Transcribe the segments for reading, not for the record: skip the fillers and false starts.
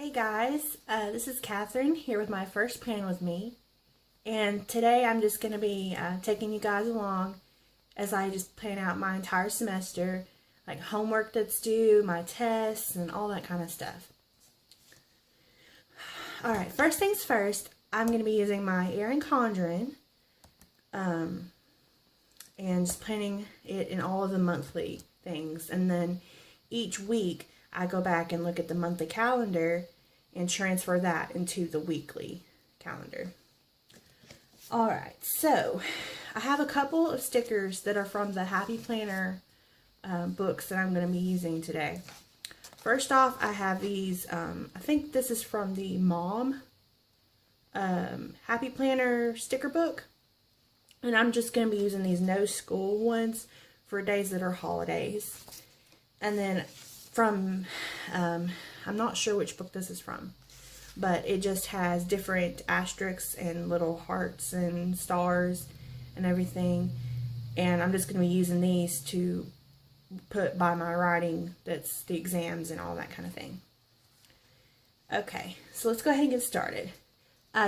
Hey guys, this is Kathryn here with my first plan with me, and today I'm just going to be taking you guys along as I just plan out my entire semester, like homework that's due, my tests, and all that kind of stuff. Alright, first things first, I'm going to be using my Erin Condren, and just planning it in all of the monthly things, and then each week I go back and look at the monthly calendar and transfer that into the weekly calendar. Alright, so I have a couple of stickers that are from the Happy Planner books that I'm going to be using today. First off, I have these, I think this is from the Mom Happy Planner sticker book. And I'm just going to be using these no school ones for days that are holidays. And then from, I'm not sure which book this is from, but it just has different asterisks and little hearts and stars and everything. And I'm just going to be using these to put by my writing, that's the exams and all that kind of thing. Okay, so let's go ahead and get started.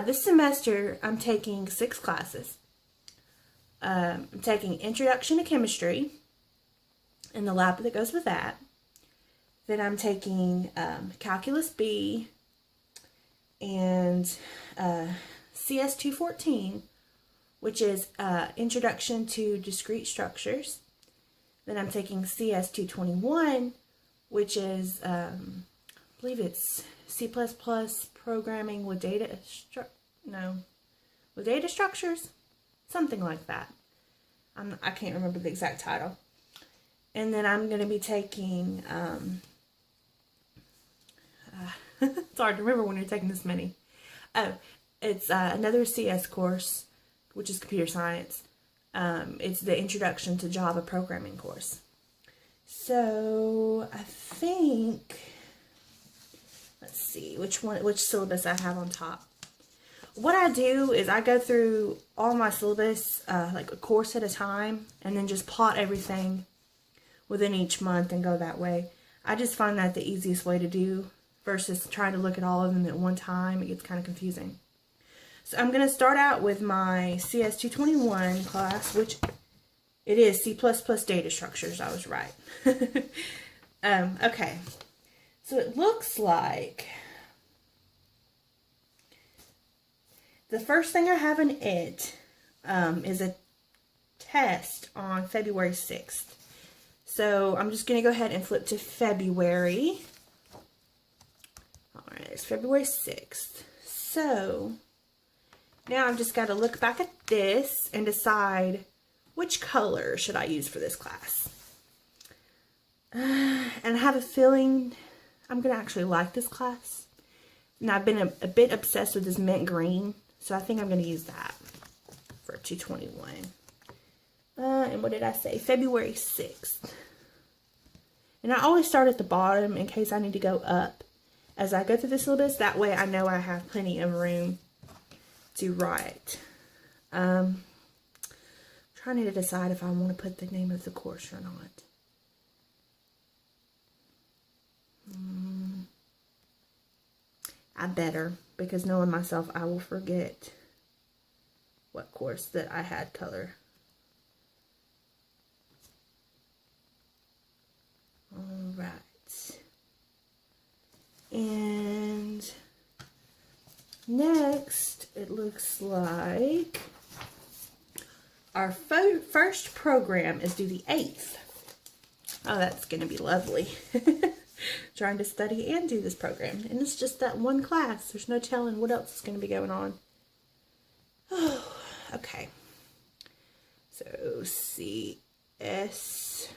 This semester, I'm taking 6 classes. I'm taking Introduction to Chemistry and the lab that goes with that. Then I'm taking Calculus B and CS 214, which is Introduction to Discrete Structures. Then I'm taking CS 221, which is, I believe it's C++ programming with data structures, something like that. I can't remember the exact title. And then I'm going to be taking, it's hard to remember when you're taking this many. Oh, it's another CS course, which is computer science. It's the Introduction to Java Programming course. So I think, let's see which syllabus I have on top. What I do is I go through all my syllabus, like a course at a time, and then just plot everything within each month and go that way. I just find that the easiest way to do versus trying to look at all of them at one time. It gets kind of confusing. So I'm going to start out with my CS 221 class, which it is C++ data structures. I was right. Okay. So it looks like the first thing I have in it is a test on February 6th. So I'm just going to go ahead and flip to February. Alright, it's February 6th. So now I've just got to look back at this and decide which color should I use for this class. And I have a feeling I'm going to actually like this class. And I've been a bit obsessed with this mint green, so I think I'm going to use that for 221. And what did I say? February 6th. And I always start at the bottom in case I need to go up as I go through the syllabus. That way I know I have plenty of room to write. Trying to decide if I want to put the name of the course or not. I better, because knowing myself, I will forget what course that I had color. Alright. And next, it looks like our first program is due the 8th. Oh, that's going to be lovely. Trying to study and do this program. And it's just that one class. There's no telling what else is going to be going on. Oh, okay. So, CS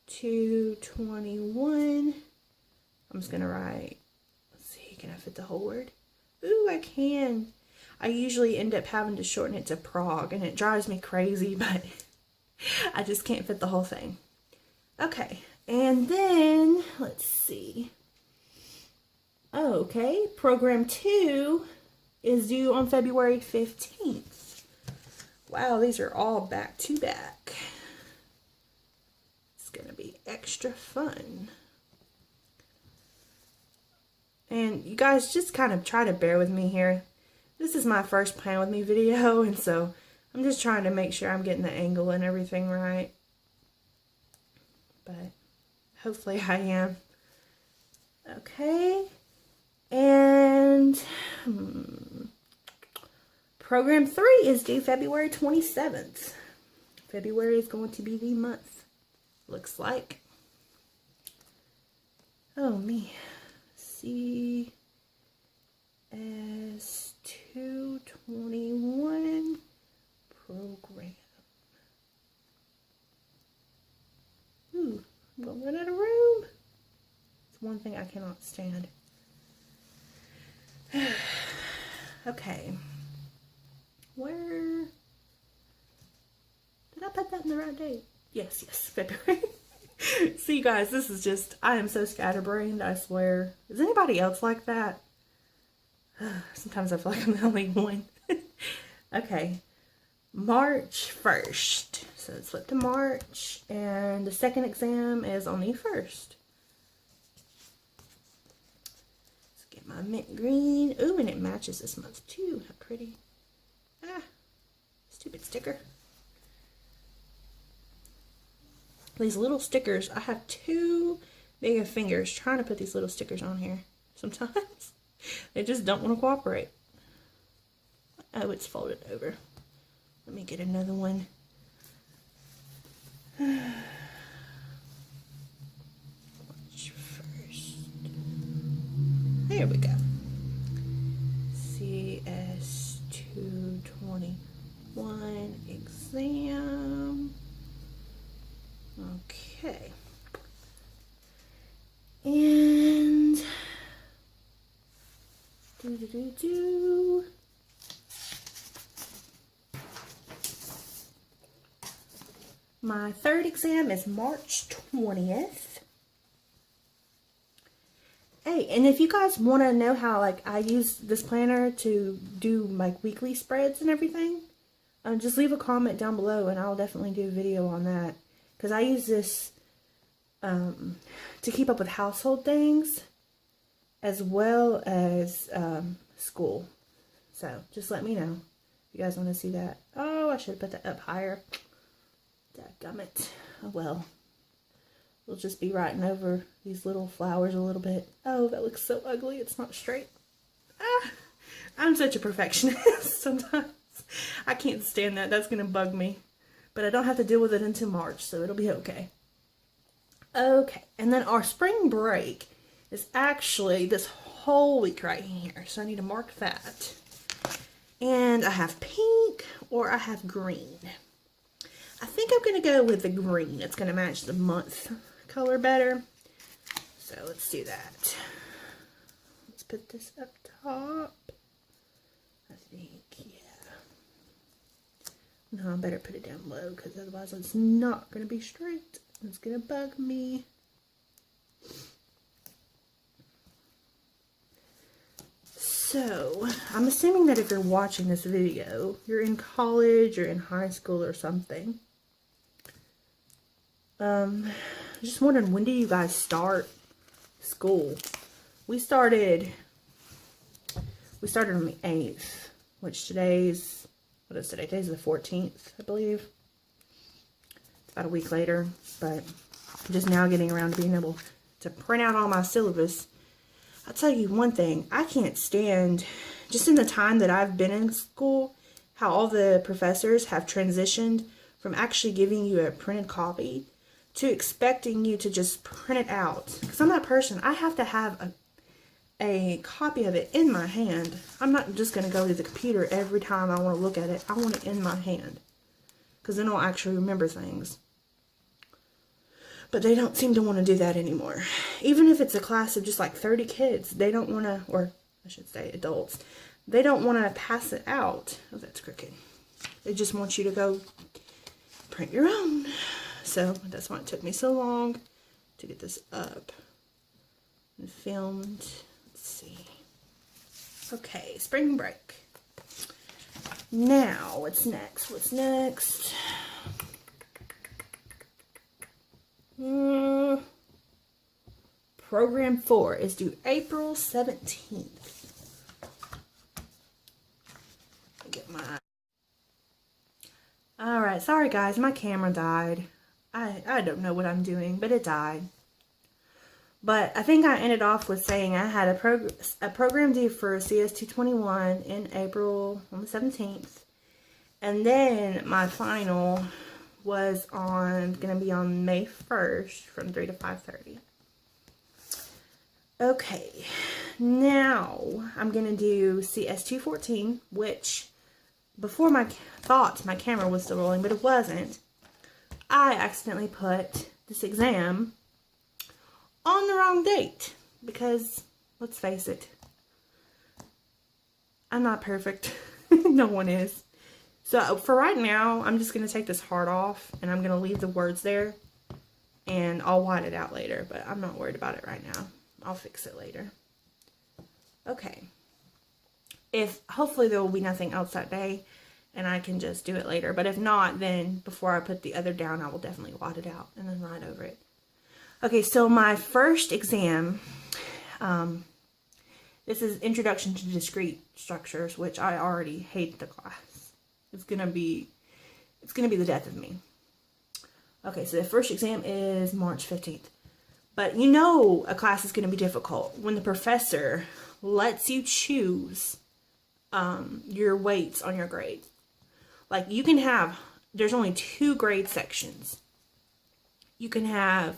221. I'm just going to write, let's see, can I fit the whole word? Ooh, I can. I usually end up having to shorten it to Prague, and it drives me crazy, but I just can't fit the whole thing. Okay, and then, let's see. Okay, program 2 is due on February 15th. Wow, these are all back to back. It's going to be extra fun. And And you guys just kind of try to bear with me here. This is my first plan with me video, and so I'm just trying to make sure I'm getting the angle and everything right. But hopefully I am. Okay. And program 3 is due February 27th. February is going to be the month, looks like. Oh me. CS221 program. Ooh, I'm gonna run out of room. It's one thing I cannot stand. Okay. Where did I put that in the right date? Yes, February. See, you guys, this is just, I am so scatterbrained, I swear. Is anybody else like that? Sometimes I feel like I'm the only one. Okay. March 1st. So let's flip to March, and the second exam is on the 1st. Let's get my mint green. Ooh, and it matches this month too. How pretty. Ah, stupid sticker. These little stickers, I have too big of fingers trying to put these little stickers on here. Sometimes they just don't want to cooperate. Oh, it's folded over. Let me get another one. March 1st. There we go. CS221 exam. Okay. And my third exam is March 20th. Hey, and if you guys want to know how like I use this planner to do like weekly spreads and everything, just leave a comment down below and I'll definitely do a video on that. Because I use this to keep up with household things as well as school. So just let me know if you guys want to see that. Oh, I should have put that up higher. Dadgummit. Oh well. We'll just be writing over these little flowers a little bit. Oh, that looks so ugly. It's not straight. Ah, I'm such a perfectionist sometimes. I can't stand that. That's going to bug me. But I don't have to deal with it until March, so it'll be okay. Okay, and then our spring break is actually this whole week right here. So I need to mark that. And I have pink or I have green. I think I'm going to go with the green. It's going to match the month color better. So let's do that. Let's put this up top. I think, yeah. No, I better put it down low because otherwise it's not going to be straight. It's going to bug me. So, I'm assuming that if you're watching this video, you're in college or in high school or something. Just wondering, when do you guys start school? We started on the 8th, which today's, what is today? Today's the 14th, I believe. It's about a week later, but I'm just now getting around to being able to print out all my syllabus. I'll tell you one thing, I can't stand, just in the time that I've been in school, how all the professors have transitioned from actually giving you a printed copy to expecting you to just print it out. Because I'm that person, I have to have a copy of it in my hand. I'm not just going to go to the computer every time I want to look at it. I want it in my hand. Because then I'll actually remember things. But they don't seem to want to do that anymore. Even if it's a class of just like 30 kids, they don't want to, or I should say adults, they don't want to pass it out. Oh, that's crooked. They just want you to go print your own. So that's why it took me so long to get this up and filmed. Let's see. Okay, spring break. Now, what's next? What's next? Program 4 is due April 17th. Get my... Alright, sorry guys, my camera died. I don't know what I'm doing, but it died. But I think I ended off with saying I had a program due for CS221 in April on the 17th. And then my final was going to be on May 1st from 3 to 5:30. Okay, now I'm going to do CS214, which before my camera was still rolling, but it wasn't. I accidentally put this exam on the wrong date because, let's face it, I'm not perfect. No one is. So for right now, I'm just going to take this heart off and I'm going to leave the words there and I'll white it out later, but I'm not worried about it right now. I'll fix it later. Okay. Hopefully there will be nothing else that day and I can just do it later, but if not, then before I put the other down, I will definitely white it out and then write over it. Okay, so my first exam, this is Introduction to Discrete Structures, which I already hate the class. It's gonna be the death of me. Okay, so the first exam is March 15th. But you know a class is gonna be difficult when the professor lets you choose your weights on your grades. Like you can have, there's only 2 grade sections. You can have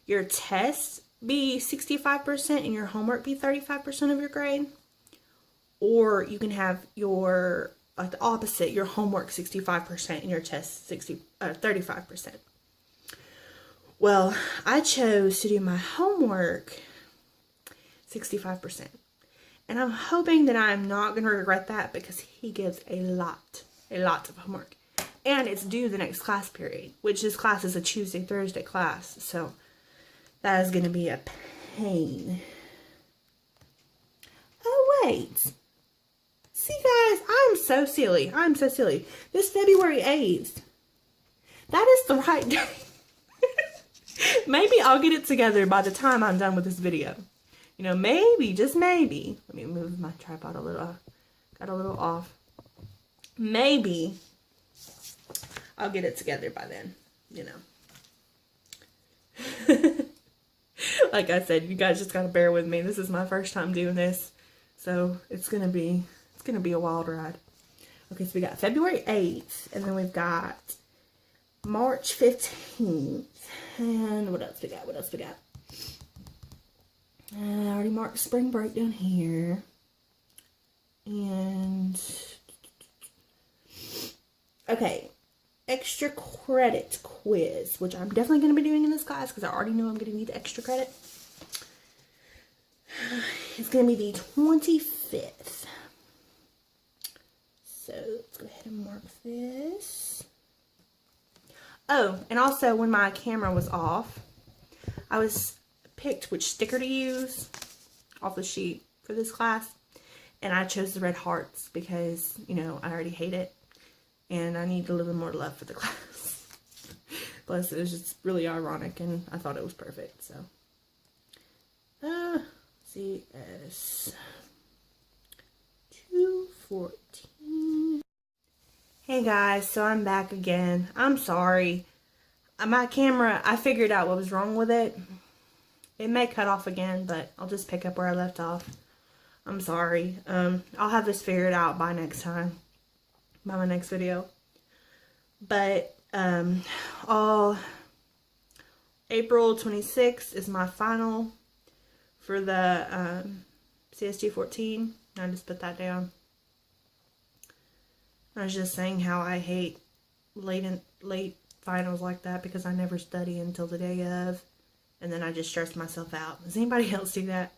your tests be 65% and your homework be 35% of your grade. Or you can have your, like the opposite, your homework 65% and your tests 35%. Well, I chose to do my homework 65%. And I'm hoping that I'm not going to regret that because he gives a lot of homework. And it's due the next class period, which this class is a Tuesday, Thursday class. So that is going to be a pain. Oh, wait. See, guys, I'm so silly. I'm so silly. This February 8th, that is the right day. Maybe I'll get it together by the time I'm done with this video. You know, maybe, just maybe. Let me move my tripod a little. Got a little off. Maybe I'll get it together by then, you know. Like I said, you guys just gotta bear with me. This is my first time doing this. So it's gonna be a wild ride. Okay, so we got February 8th, and then we've got March 15th. And what else we got? I already marked spring break down here. And okay, extra credit quiz, which I'm definitely going to be doing in this class because I already know I'm going to need extra credit. It's going to be the 25th. So let's go ahead and mark this. Oh, and also when my camera was off, I was picked which sticker to use off the sheet for this class. And I chose the red hearts because, you know, I already hate it. And I need a little more love for the class. Plus, it was just really ironic and I thought it was perfect, so. CS 214. Hey guys, so I'm back again. I'm sorry. My camera, I figured out what was wrong with it. It may cut off again, but I'll just pick up where I left off. I'm sorry. I'll have this figured out by next time. By my next video. But, April 26th is my final for the, CS214. I just put that down. I was just saying how I hate late finals like that because I never study until the day of. And then I just stress myself out. Does anybody else do that?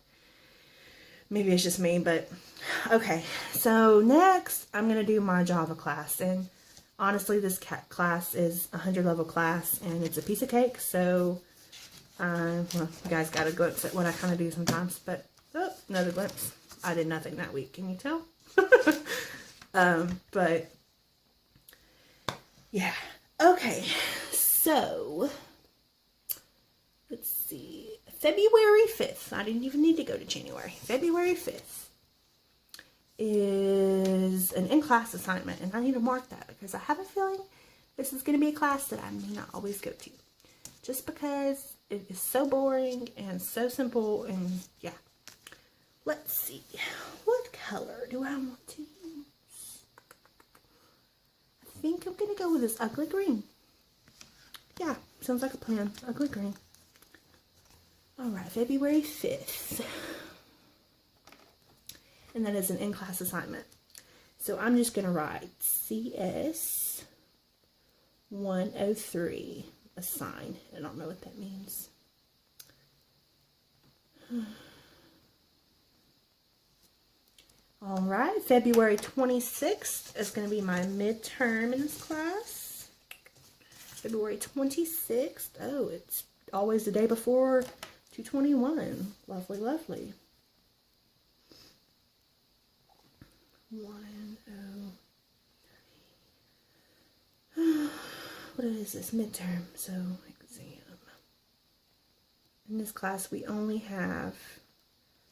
Maybe it's just me, but okay. So next, I'm going to do my Java class. And honestly, this class is a 100-level class, and it's a piece of cake. So, well, you guys got a glimpse at what I kind of do sometimes. But, oh, another glimpse. I did nothing that week. Can you tell? But, yeah. Okay. So, let's see. February 5th, I didn't even need to go to January. February 5th is an in-class assignment, and I need to mark that because I have a feeling this is going to be a class that I may not always go to. Just because it is so boring and so simple, and yeah. Let's see. What color do I want to use? I think I'm going to go with this ugly green. Yeah, sounds like a plan. Ugly green. Alright, February 5th. And that is an in-class assignment. So I'm just going to write CS 103. Assign. I don't know what that means. Alright, February 26th is going to be my midterm in this class. February 26th. Oh, it's always the day before 221. Lovely, lovely. 103. What is this? Midterm. So, exam. In this class, we only have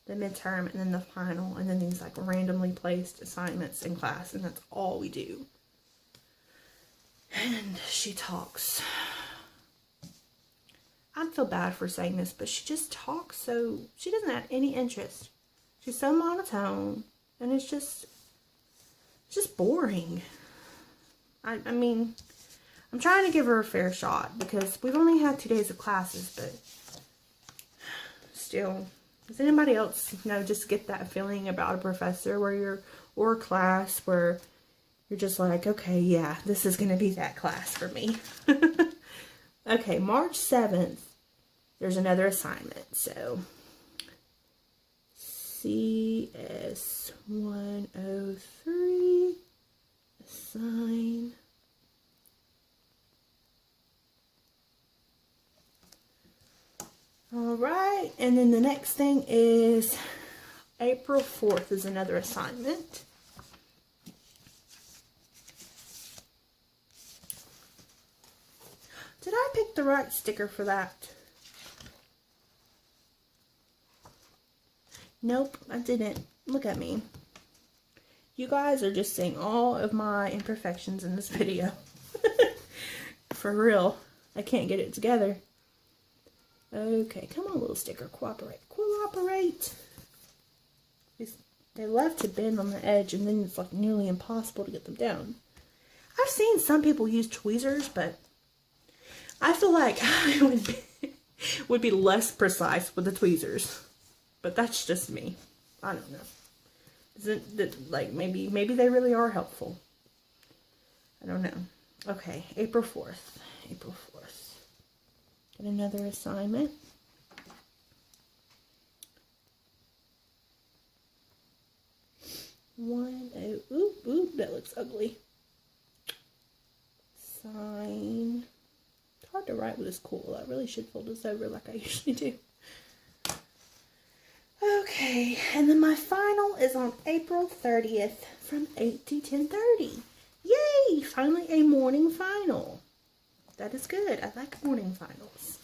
the midterm and then the final, and then these like randomly placed assignments in class, and that's all we do. And she talks. I feel bad for saying this, but she just talks so, she doesn't have any interest. She's so monotone, and it's just boring. I mean, I'm trying to give her a fair shot because we've only had 2 days of classes, but still. Does anybody else, just get that feeling about a professor or a class where you're just like, okay, yeah, this is going to be that class for me. Okay, March 7th, there's another assignment. So, CS 103, assign. Alright, and then the next thing is April 4th is another assignment. Did I pick the right sticker for that? Nope, I didn't. Look at me. You guys are just seeing all of my imperfections in this video. For real. I can't get it together. Okay, come on, little sticker. Cooperate. Cooperate. They love to bend on the edge, and then it's like nearly impossible to get them down. I've seen some people use tweezers, but I feel like I would be less precise with the tweezers. But that's just me. I don't know. Isn't that like maybe they really are helpful? I don't know. Okay, April 4th. April 4th. Get another assignment. Ooh, that looks ugly. Sign. It's hard to write with this cool. I really should fold this over like I usually do. Okay, and then my final is on April 30th from 8 to 10:30. Yay! Finally a morning final. That is good. I like morning finals.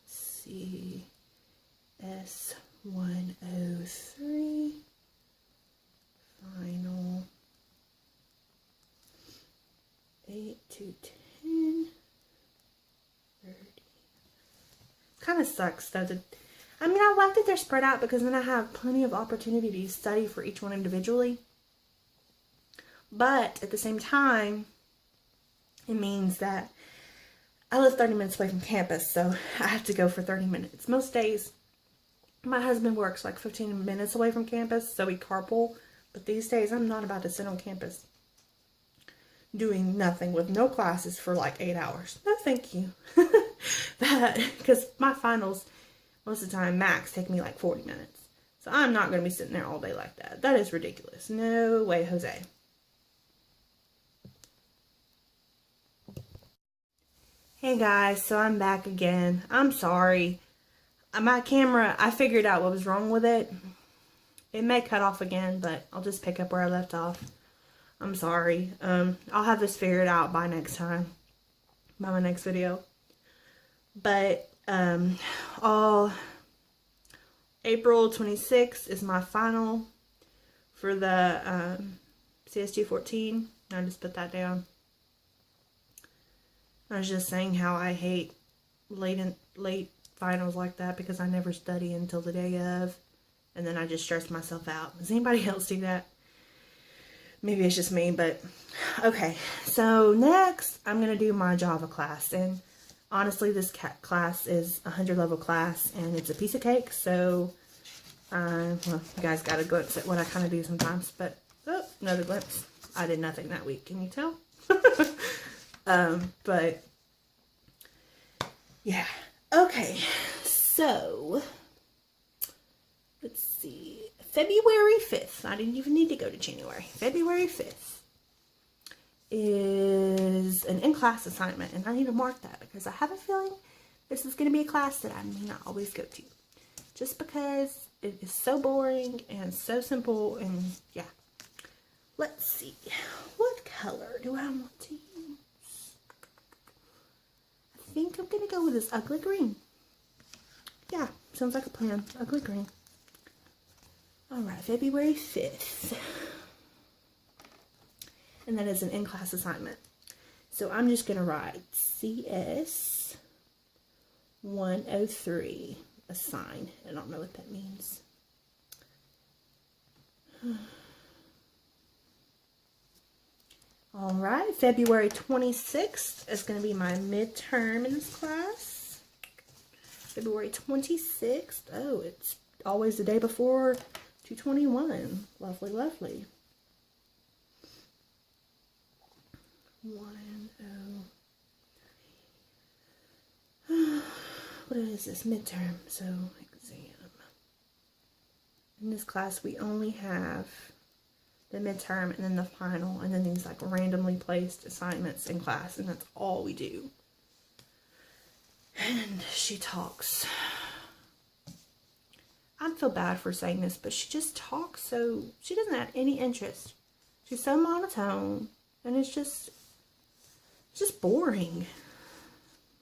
CS 103 final 8 to 10:30. Kind of sucks though. I mean, I like that they're spread out because then I have plenty of opportunity to study for each one individually. But at the same time, it means that I live 30 minutes away from campus, so I have to go for 30 minutes. Most days, my husband works like 15 minutes away from campus, so we carpool. But these days, I'm not about to sit on campus doing nothing with no classes for like 8 hours. No, thank you. Because my finals, most of the time, max take me like 40 minutes. So I'm not going to be sitting there all day like that. That is ridiculous. No way, Jose. Hey guys, so I'm back again. I'm sorry. My camera, I figured out what was wrong with it. It may cut off again, but I'll just pick up where I left off. I'm sorry. I'll have this figured out by next time. By my next video. But All April 26th is my final for the CSG 14. I just put that down. I was just saying how I hate late finals like that because I never study until the day of, and then I just stress myself out. Does anybody else do that? Maybe it's just me, but okay. So next, I'm gonna do my Java class, and honestly, this class is a 100 level class, and it's a piece of cake. So, well, you guys got a glimpse at what I kind of do sometimes, but oh, another glimpse. I did nothing that week. Can you tell? But yeah. Okay. So let's see. February 5th. I didn't even need to go to January. February 5th is an in-class assignment, and I need to mark that because I have a feeling this is going to be a class that I may not always go to, just because it is so boring and so simple. And yeah, let's see, what color do I want to use? I think I'm going to go with this ugly green. Yeah, sounds like a plan. Ugly green. Alright, February 5th. And that is an in-class assignment. So I'm just going to write CS 103, assign. I don't know what that means. Alright, February 26th is going to be my midterm in this class. February 26th. Oh, it's always the day before 221. Lovely, lovely. 103. What is this? Midterm. So, exam. In this class, we only have the midterm and then the final, and then these like randomly placed assignments in class, and that's all we do. And she talks. I feel bad for saying this, but she just talks so, she doesn't have any interest. She's so monotone, and it's just boring.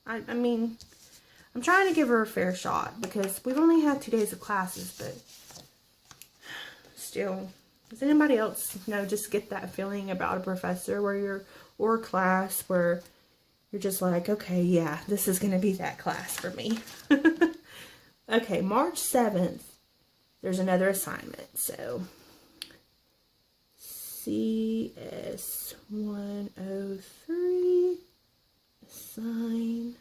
I mean, I'm trying to give her a fair shot because we've only had 2 days of classes, but still, does anybody else, just get that feeling about a professor or a class where you're just like, okay, yeah, this is going to be that class for me. Okay, March 7th, there's another assignment. So, CS 103, assign.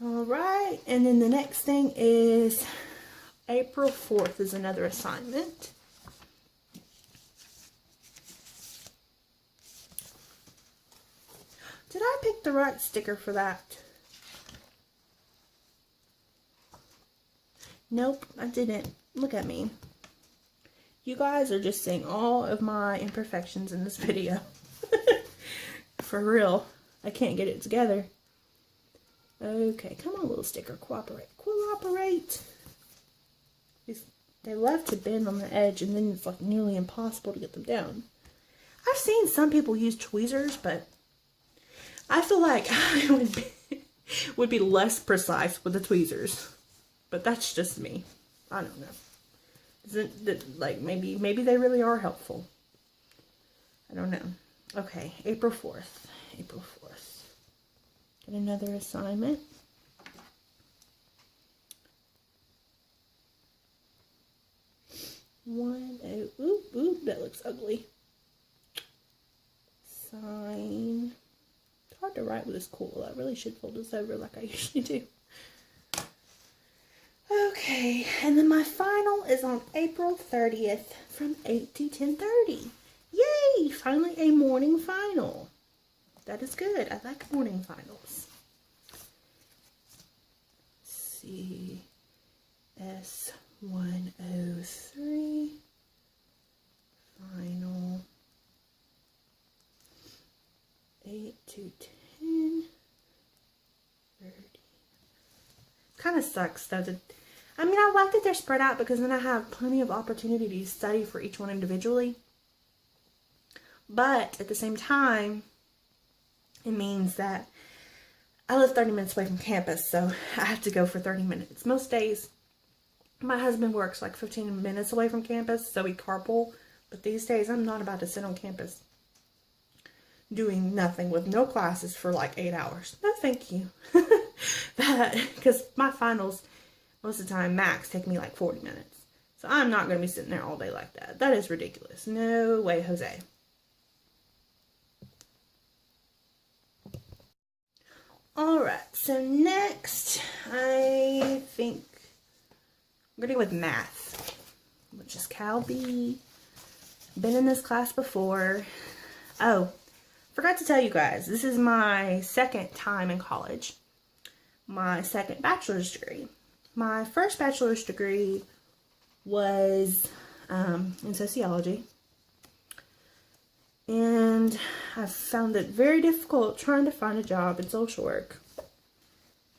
Alright, and then the next thing is April 4th is another assignment. Did I pick the right sticker for that? Nope, I didn't. Look at me. You guys are just seeing all of my imperfections in this video. For real. I can't get it together. Okay, come on, little sticker. Cooperate. Cooperate. They love to bend on the edge, and then it's like nearly impossible to get them down. I've seen some people use tweezers, but I feel like I would be less precise with the tweezers. But that's just me. I don't know. Isn't that, like, maybe they really are helpful. I don't know. Okay, April 4th. April 4th. Get another assignment. Ooh, that looks ugly. Sign. It's hard to write with this cool. I really should fold this over like I usually do. Okay, and then my final is on April 30th from 8 to 10:30. Yay! Finally a morning final. That is good. I like morning finals. CS 103 final 8 to 10:30. Kind of sucks though. I mean, I like that they're spread out because then I have plenty of opportunity to study for each one individually. But at the same time, it means that I live 30 minutes away from campus, so I have to go for 30 minutes. Most days, my husband works like 15 minutes away from campus, so we carpool. But these days, I'm not about to sit on campus doing nothing with no classes for like 8 hours. No, thank you. Because my finals, most of the time, max take me like 40 minutes. So I'm not going to be sitting there all day like that. That is ridiculous. No way, Jose. Alright, so next, I think I'm going to go with math, which is Cal B. Been in this class before. Oh, forgot to tell you guys, this is my second time in college. My second bachelor's degree. My first bachelor's degree was in sociology. And I found it very difficult trying to find a job in social work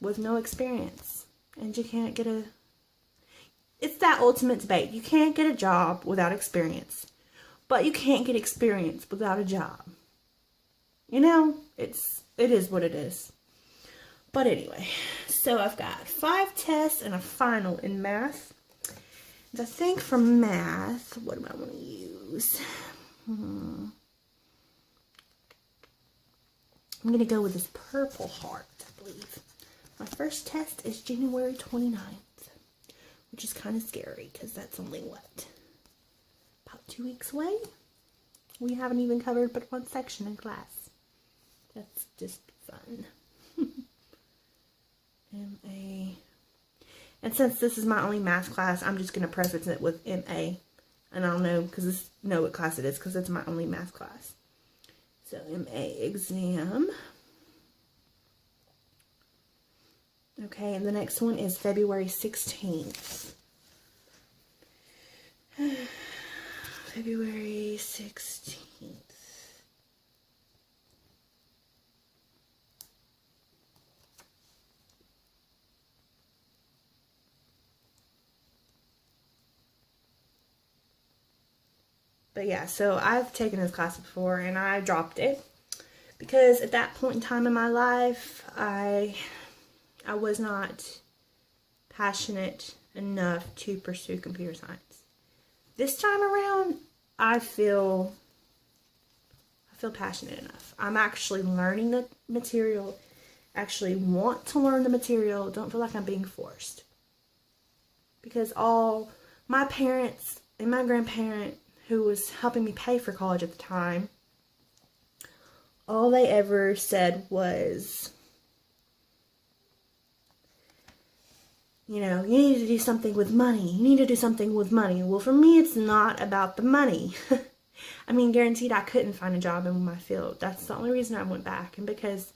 with no experience. And you can't get a... It's that ultimate debate. You can't get a job without experience. But you can't get experience without a job. You know, it is what it is. But anyway, so I've got 5 tests and a final in math. And I think for math, what do I want to use? I'm going to go with this Purple Heart, I believe. My first test is January 29th, which is kind of scary because that's only, what, about 2 weeks away? We haven't even covered but one section in class. That's just fun. MA. And since this is my only math class, I'm just going to preface it with MA. And I'll know what class it is because it's my only math class. So MA exam. Okay, and the next one is February 16th. February 16th. But yeah, so I've taken this class before and I dropped it because at that point in time in my life, I was not passionate enough to pursue computer science. This time around, I feel passionate enough. I'm actually learning the material, actually want to learn the material, don't feel like I'm being forced. Because all my parents and my grandparent who was helping me pay for college at the time, all they ever said was, you know, you need to do something with money. You need to do something with money. Well, for me, it's not about the money. I mean, guaranteed I couldn't find a job in my field. That's the only reason I went back. And because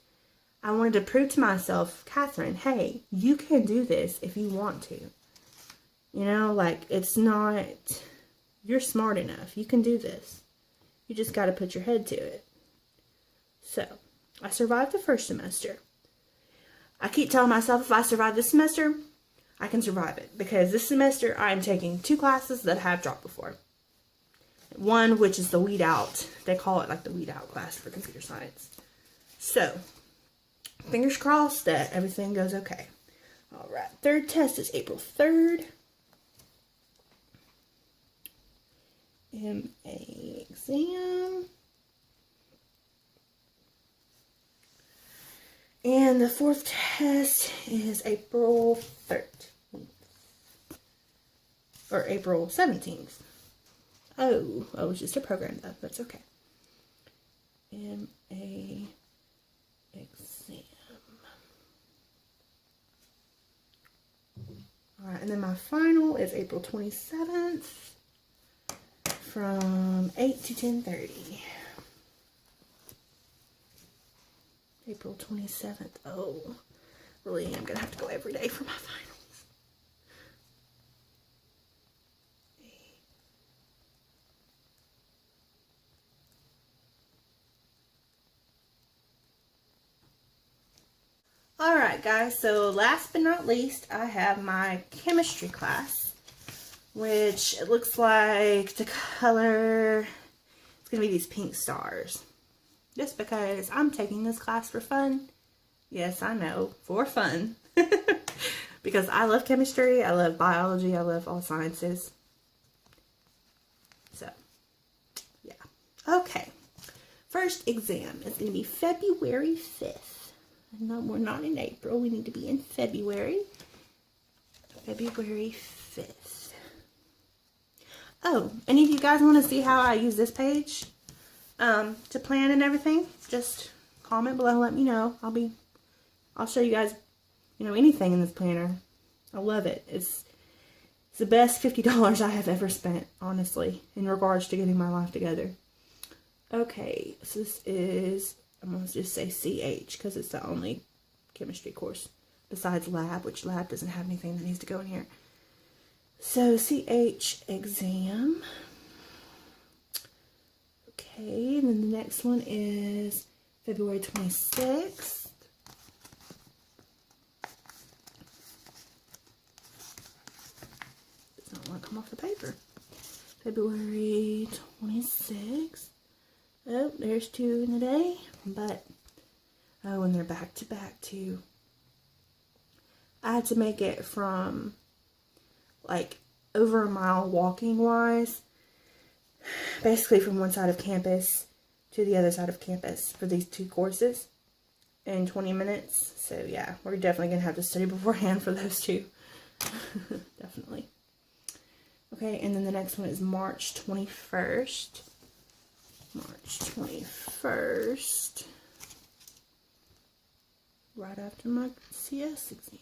I wanted to prove to myself, Kathryn, hey, you can do this if you want to. You know, like, it's not... You're smart enough. You can do this. You just got to put your head to it. So, I survived the first semester. I keep telling myself if I survive this semester, I can survive it. Because this semester, I'm taking 2 classes that I have dropped before. One, which is the weed out. They call it like the weed out class for computer science. So, fingers crossed that everything goes okay. Alright, third test is April 3rd. MA exam. And the fourth test is April 13th. Or April 17th. Oh, it's just a program though. That's okay. MA exam. Alright, and then my final is April 27th. From 8 to 10:30. April 27th. Oh, really, I'm going to have to go every day for my finals. Alright, guys, so last but not least, I have my chemistry class. Which it looks like the color, it's going to be these pink stars. just because I'm taking this class for fun. Yes, I know, for fun. Because I love chemistry, I love biology, I love all sciences. So, yeah. Okay. First exam is going to be February 5th. No, we're not in April. We need to be in February. February 5th. Oh, any of you guys want to see how I use this page to plan and everything? Just comment below, let me know. I'll show you guys, anything in this planner. I love it. It's the best $50 I have ever spent, honestly, in regards to getting my life together. Okay, so this is, I'm going to just say CH because it's the only chemistry course besides lab, which lab doesn't have anything that needs to go in here. So CH exam. Okay, and then the next one is February 26th. Does not want to come off the paper. February 26th. Oh, there's 2 in a day, but, oh, and they're back to back too. I had to make it from, like, over a mile walking wise, basically from one side of campus to the other side of campus for these 2 courses in 20 minutes. So yeah, we're definitely going to have to study beforehand for those 2. Definitely. Okay, and then the next one is March 21st. March 21st. Right after my CS exam.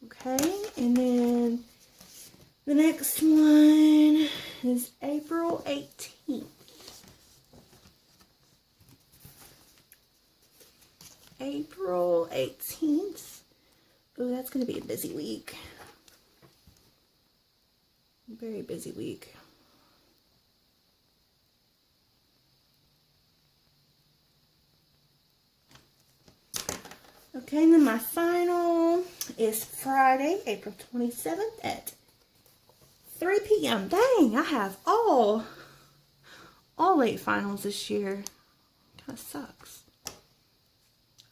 Okay, and then the next one is April 18th. April 18th. Oh, that's going to be a busy week. Very busy week. Okay, and then my final is Friday, April 27th at 3 p.m. Dang, I have all late finals this year. Kind of sucks.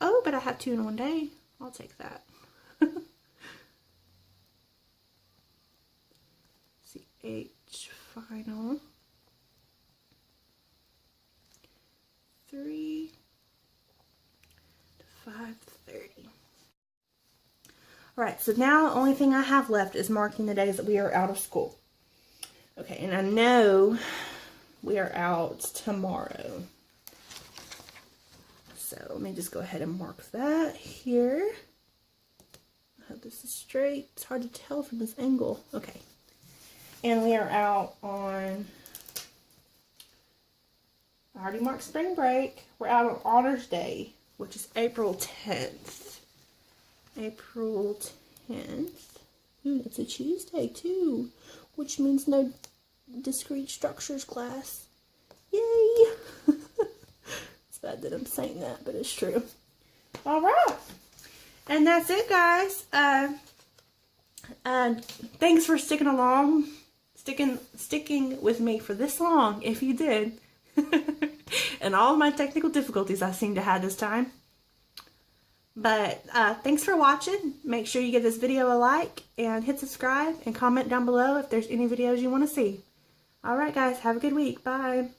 Oh, but I have 2 in one day. I'll take that. CH final. 3 to 5:30. Alright, so now the only thing I have left is marking the days that we are out of school. Okay, and I know we are out tomorrow. So let me just go ahead and mark that here. I hope this is straight. It's hard to tell from this angle. Okay. And we are out on, I already marked spring break. We're out on Honors Day, which is April 10th. April 10th. Ooh, it's a Tuesday too, which means no discrete structures class. Yay! It's bad that I'm saying that, but it's true. Alright. And that's it, guys. Thanks for sticking along. Sticking with me for this long, if you did. And all of my technical difficulties I seem to have this time. But thanks for watching. Make sure you give this video a like and hit subscribe and comment down below if there's any videos you want to see. Alright guys, have a good week. Bye.